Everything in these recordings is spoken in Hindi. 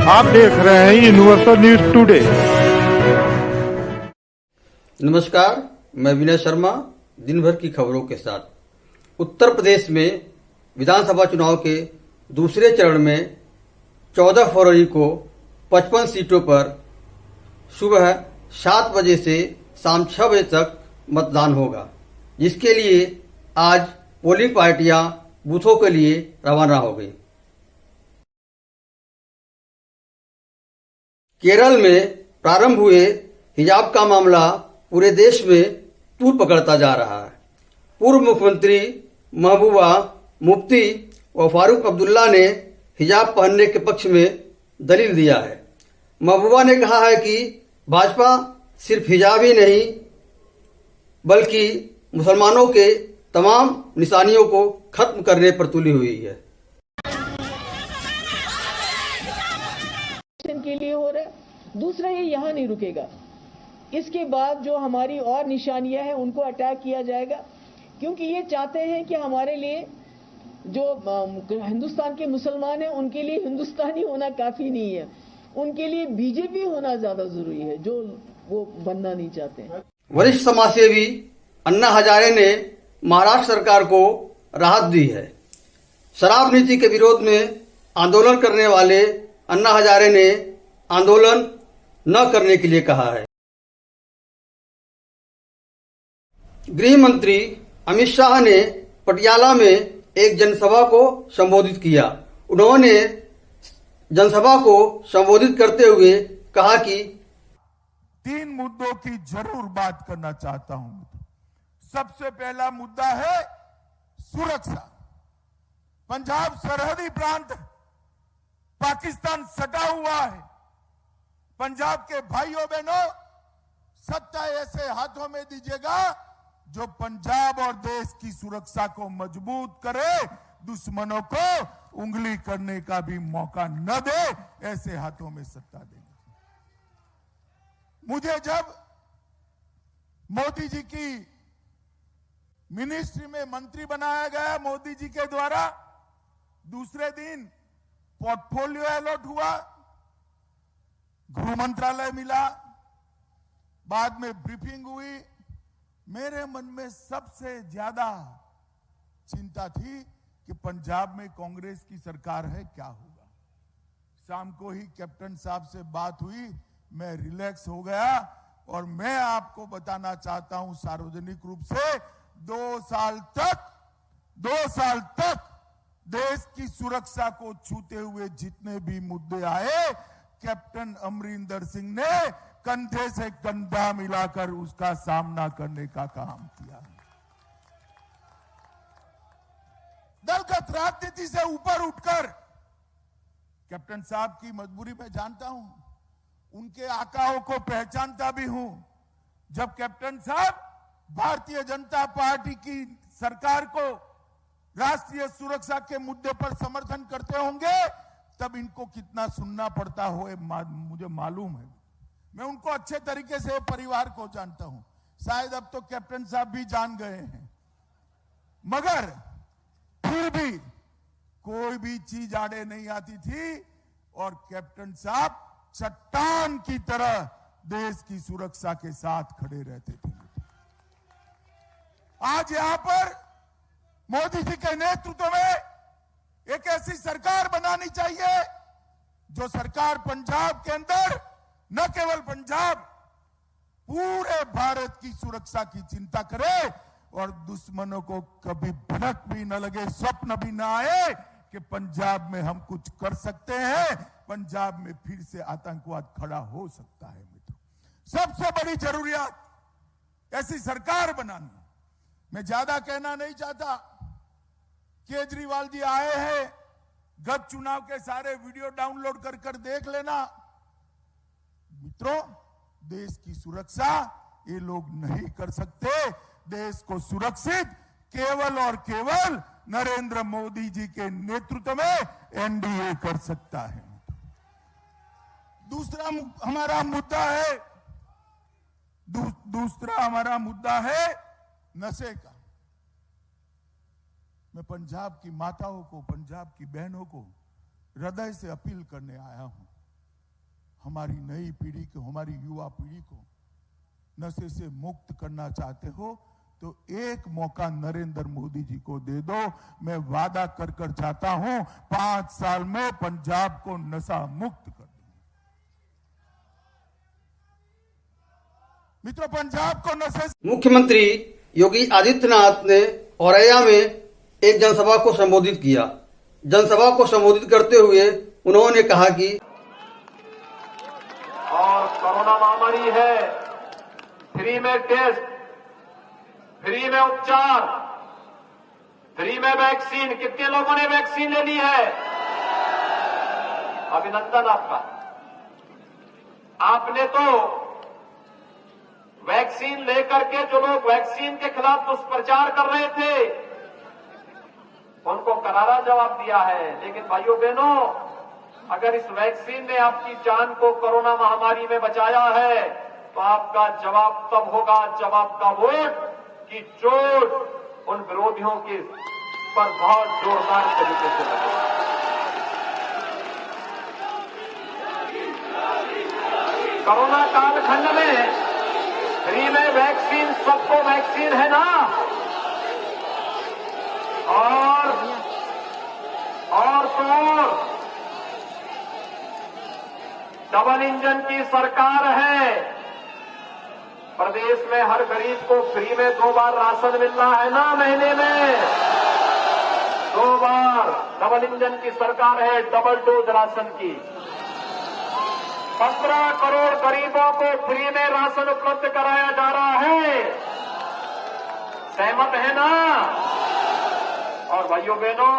आप देख रहे हैं यूनिवर्सल न्यूज टुडे। नमस्कार, मैं विनय शर्मा दिन भर की खबरों के साथ। उत्तर प्रदेश में विधानसभा चुनाव के दूसरे चरण में 14 फरवरी को 55 सीटों पर सुबह 7 बजे से शाम 6 बजे तक मतदान होगा, जिसके लिए आज पोलिंग पार्टियां बूथों के लिए रवाना हो गई। केरल में प्रारंभ हुए हिजाब का मामला पूरे देश में तूल पकड़ता जा रहा है। पूर्व मुख्यमंत्री महबूबा मुफ्ती व फारूक अब्दुल्ला ने हिजाब पहनने के पक्ष में दलील दिया है। महबूबा ने कहा है कि भाजपा सिर्फ हिजाब ही नहीं बल्कि मुसलमानों के तमाम निशानियों को खत्म करने पर तुली हुई है। के लिए हो रहा है। दूसरा, ये यहाँ नहीं रुकेगा। इसके बाद जो हमारी और निशानियां हैं उनको अटैक किया जाएगा, क्योंकि ये चाहते हैं कि हमारे लिए जो हिंदुस्तान के मुसलमान हैं उनके लिए हिंदुस्तानी होना काफी नहीं है, उनके लिए बीजेपी होना ज्यादा जरूरी है, जो वो बनना नहीं चाहते हैं। वरिष्ठ समाजसेवी अन्ना हजारे ने महाराष्ट्र सरकार को राहत दी है। शराब नीति के विरोध में आंदोलन करने वाले अन्ना हजारे ने आंदोलन न करने के लिए कहा है। गृह मंत्री अमित शाह ने पटियाला में एक जनसभा को संबोधित किया। उन्होंने जनसभा को संबोधित करते हुए कहा कि 3 मुद्दों की जरूर बात करना चाहता हूं। सबसे पहला मुद्दा है सुरक्षा। पंजाब सरहदी प्रांत पाकिस्तान सटा हुआ है। पंजाब के भाइयों बहनों, सत्ता ऐसे हाथों में दीजिएगा जो पंजाब और देश की सुरक्षा को मजबूत करे, दुश्मनों को उंगली करने का भी मौका न दे, ऐसे हाथों में सत्ता देंगे। मुझे जब मोदी जी की मिनिस्ट्री में मंत्री बनाया गया, मोदी जी के द्वारा दूसरे दिन पोर्टफोलियो अलॉट हुआ, गृह मंत्रालय मिला, बाद में ब्रीफिंग हुई। मेरे मन में सबसे ज्यादा चिंता थी कि पंजाब में कांग्रेस की सरकार है, क्या होगा। शाम को ही कैप्टन साहब से बात हुई, मैं रिलैक्स हो गया और मैं आपको बताना चाहता हूं सार्वजनिक रूप से, 2 साल तक देश की सुरक्षा को छूते हुए जितने भी मुद्दे आए, कैप्टन अमरिंदर सिंह ने कंधे से कंधा मिलाकर उसका सामना करने का काम किया। दलगत राजनीति से ऊपर उठकर कैप्टन साहब की मजबूरी मैं जानता हूं, उनके आकाओं को पहचानता भी हूं। जब कैप्टन साहब भारतीय जनता पार्टी की सरकार को राष्ट्रीय सुरक्षा के मुद्दे पर समर्थन करते होंगे, तब इनको कितना सुनना पड़ता हो मुझे मालूम है। मैं उनको अच्छे तरीके से परिवार को जानता हूं, शायद अब तो कैप्टन साहब भी जान गए हैं, मगर फिर भी कोई भी चीज आड़े नहीं आती थी और कैप्टन साहब चट्टान की तरह देश की सुरक्षा के साथ खड़े रहते थे। आज यहां पर मोदी जी के नेतृत्व में एक ऐसी सरकार बनानी चाहिए जो सरकार पंजाब के अंदर, न केवल पंजाब, पूरे भारत की सुरक्षा की चिंता करे और दुश्मनों को कभी भनक भी न लगे, स्वप्न भी न आए कि पंजाब में हम कुछ कर सकते हैं, पंजाब में फिर से आतंकवाद खड़ा हो सकता है। मित्रों, सबसे बड़ी जरूरियात ऐसी सरकार बनानी। मैं ज्यादा कहना नहीं चाहता। केजरीवाल जी आए हैं, गत चुनाव के सारे वीडियो डाउनलोड कर देख लेना। मित्रों, देश की सुरक्षा ये लोग नहीं कर सकते। देश को सुरक्षित केवल और केवल नरेंद्र मोदी जी के नेतृत्व में एनडीए कर सकता है। दूसरा हमारा मुद्दा है नशे का। मैं पंजाब की माताओं को, पंजाब की बहनों को हृदय से अपील करने आया हूं, हमारी नई पीढ़ी को, हमारी युवा पीढ़ी को नशे से मुक्त करना चाहते हो तो एक मौका नरेंद्र मोदी जी को दे दो। मैं वादा कर चाहता हूं 5 साल में पंजाब को नशा मुक्त कर दूंगा। मित्रों, पंजाब को नशे से मुख्यमंत्री योगी आदित्यनाथ ने औरैया में एक जनसभा को संबोधित किया। जनसभा को संबोधित करते हुए उन्होंने कहा कि और कोरोना महामारी है, फ्री में टेस्ट, फ्री में उपचार, फ्री में वैक्सीन। कितने लोगों ने वैक्सीन ले ली है? अभिनंदन आपका। आपने तो वैक्सीन लेकर के जो लोग वैक्सीन के खिलाफ दुष्प्रचार कर रहे थे उनको करारा जवाब दिया है। लेकिन भाइयों बहनों, अगर इस वैक्सीन ने आपकी जान को कोरोना महामारी में बचाया है तो आपका जवाब तब होगा जब आपका वोट की चोट उन विरोधियों के पर बहुत जोरदार तरीके से लगेगा। कोरोना कालखंड में फ्री में वैक्सीन, सबको वैक्सीन है ना। और तो डबल इंजन की सरकार है। प्रदेश में हर गरीब को फ्री में 2 बार राशन मिल रहा है ना, महीने में 2 बार। डबल इंजन की सरकार है, डबल डोज राशन की। 15 करोड़ गरीबों को फ्री में राशन उपलब्ध कराया जा रहा है। सहमत है ना? और भाइयों बहनों,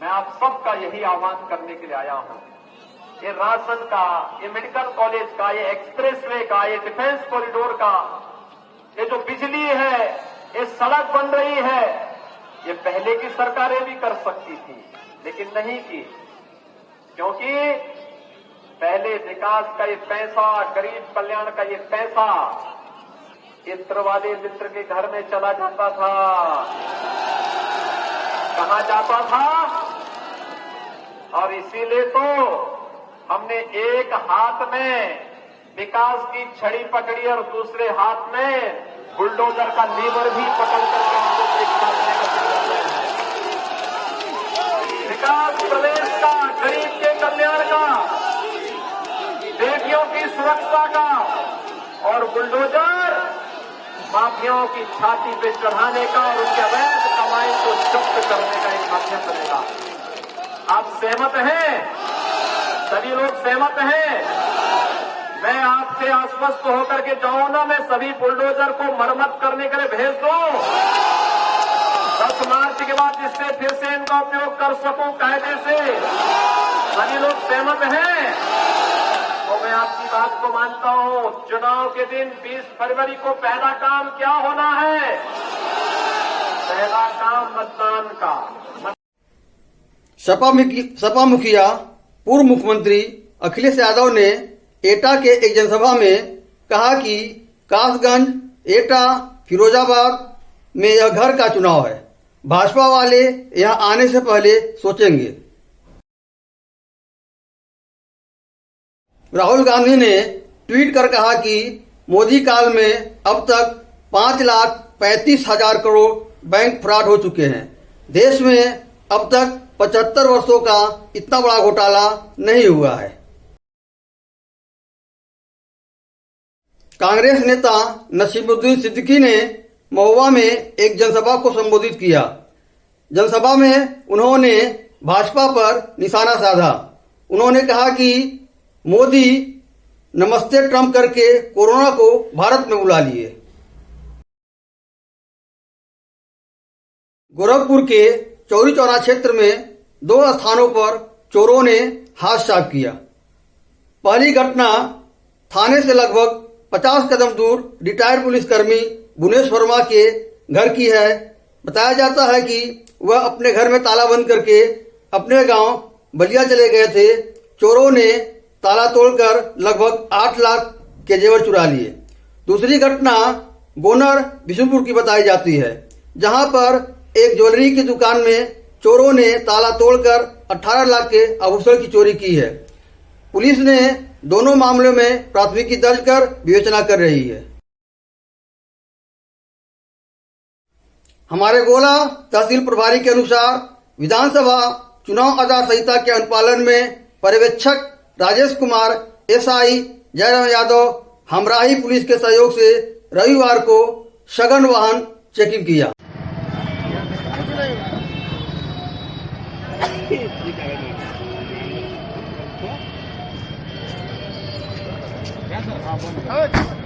मैं आप सबका यही आह्वान करने के लिए आया हूं। ये राशन का, ये मेडिकल कॉलेज का, ये एक्सप्रेसवे का, ये डिफेंस कॉरिडोर का, ये जो बिजली है, ये सड़क बन रही है, ये पहले की सरकारें भी कर सकती थी लेकिन नहीं की। क्योंकि पहले विकास का ये पैसा, गरीब कल्याण का ये पैसा इत्र वाले मित्र के घर में चला जाता था। कहां जाता था? और इसीलिए तो हमने एक हाथ में विकास की छड़ी पकड़ी और दूसरे हाथ में बुलडोजर का लीवर भी पकड़ करके हमको एक साथ लेकर चल रहे हैं। विकास प्रदेश का, गरीब के कल्याण का, बेटियों की सुरक्षा का, और बुलडोजर माफियाओं की छाती पे चढ़ाने का और उनके अवैध कमाई को जब्त करने का एक माध्यम बनेगा। आप सहमत हैं? सभी लोग सहमत हैं? मैं आपसे आश्वस्त होकर के जाऊं ना, मैं सभी बुलडोजर को मरम्मत करने के लिए भेज दूं 10 मार्च के बाद, जिससे फिर से इनका उपयोग कर सकूं कायदे से। सभी लोग सहमत हैं? तो मैं आपकी बात को मानता हूं। चुनाव के दिन 20 फरवरी को पहला काम क्या होना है? पहला काम मतदान का। सपा मुखिया पूर्व मुख्यमंत्री अखिलेश यादव ने एटा के एक जनसभा में कहा कि कासगंज, एटा, फिरोजाबाद में यह घर का चुनाव है। भाजपा वाले यहां आने से पहले सोचेंगे। राहुल गांधी ने ट्वीट कर कहा कि मोदी काल में अब तक 5,35,000 करोड़ बैंक फ्रॉड हो चुके हैं। देश में अब तक 75 वर्षों का इतना बड़ा घोटाला नहीं हुआ है। कांग्रेस नेता नसीमुद्दीन सिद्दीकी ने महुआ में एक जनसभा को संबोधित किया। जनसभा में उन्होंने भाजपा पर निशाना साधा। उन्होंने कहा कि मोदी नमस्ते ट्रंप करके कोरोना को भारत में बुला लिए। गोरखपुर के चौरी चौरा क्षेत्र में 2 स्थानों पर चोरों ने हाथ साफ किया। पहली घटना थाने से लगभग 50 कदम दूर रिटायर्ड पुलिसकर्मी भुवनेश वर्मा के घर की है। बताया जाता है कि वह अपने घर में ताला बंद करके अपने गांव बलिया चले गए थे। चोरों ने ताला तोड़कर लगभग 8 लाख के जेवर चुरा लिए। दूसरी घटना गोनर बिशुनपुर की बताई जाती है, जहां पर एक ज्वेलरी की दुकान में चोरों ने ताला तोड़कर 18 लाख के आभूषण की चोरी की है। पुलिस ने दोनों मामलों में प्राथमिकी दर्ज कर विवेचना कर रही है। हमारे गोला तहसील प्रभारी के अनुसार विधानसभा चुनाव आचार संहिता के अनुपालन में पर्यवेक्षक राजेश कुमार एसआई जयराम यादव हमराही पुलिस के सहयोग से रविवार को सघन वाहन चेकिंग किया। हाँ